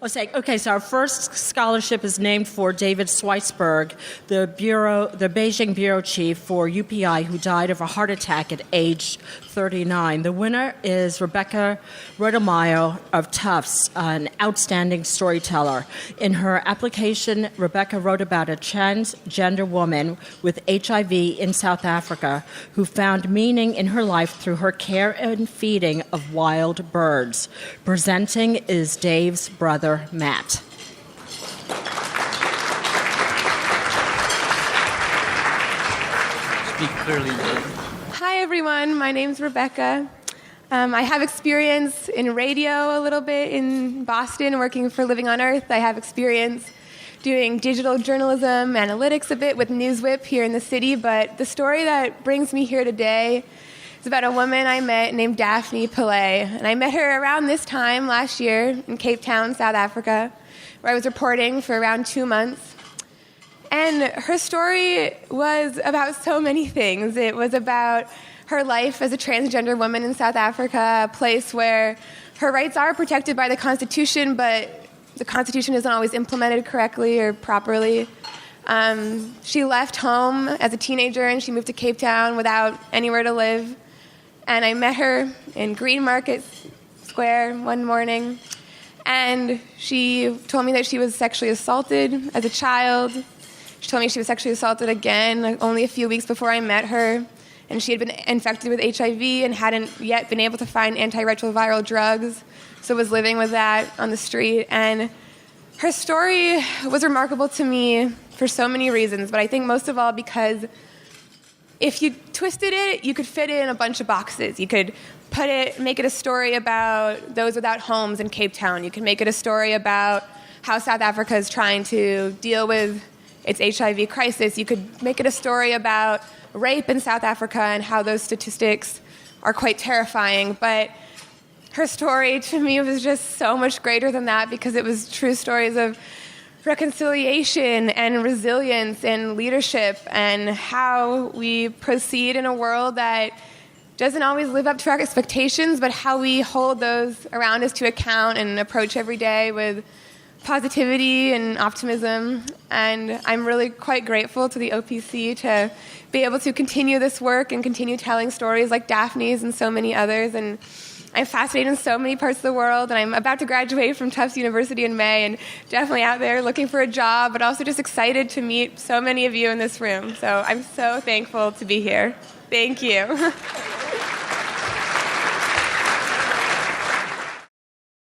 Okay, so our first scholarship is named for David Schweisberg, the Beijing bureau chief for UPI, who died of a heart attack at age 39. The winner is Rebecca Redelmeier of Tufts, an outstanding storyteller. In her application, Rebecca wrote about a transgender woman with HIV in South Africa who found meaning in her life through her care and feeding of wild birds. Presenting is Dave's brother, Matt. Speak clearly, Jen. Hi, everyone. My name's Rebecca. I have experience in radio a little bit in Boston, working for Living on Earth. I have experience doing digital journalism, analytics a bit with NewsWhip here in the city. But the story that brings me here today is about a woman I met named Daphne Pillay. And I met her around this time last year in Cape Town, South Africa, where I was reporting for around 2 months. And her story was about so many things. It was about her life as a transgender woman in South Africa, a place where her rights are protected by the Constitution, but the Constitution isn't always implemented correctly or properly. She left home as a teenager and she moved to Cape Town without anywhere to live. And I met her in Green Market Square one morning, and she told me that she was sexually assaulted as a child. She told me she was sexually assaulted again only a few weeks before I met her, and she had been infected with HIV and hadn't yet been able to find antiretroviral drugs, so was living with that on the street. And her story was remarkable to me for so many reasons, but I think most of all because if you twisted it, you could fit it in a bunch of boxes. You could make it a story about those without homes in Cape Town. You can make it a story about how South Africa is trying to deal with its HIV crisis. You could make it a story about rape in South Africa and how those statistics are quite terrifying. But her story to me was just so much greater than that, because it was true stories of reconciliation and resilience and leadership and how we proceed in a world that doesn't always live up to our expectations, but how we hold those around us to account and approach every day with positivity and optimism. And I'm really quite grateful to the OPC to be able to continue this work and continue telling stories like Daphne's and so many others. And I'm fascinated in so many parts of the world, and I'm about to graduate from Tufts University in May, and definitely out there looking for a job, but also just excited to meet so many of you in this room. So I'm so thankful to be here. Thank you.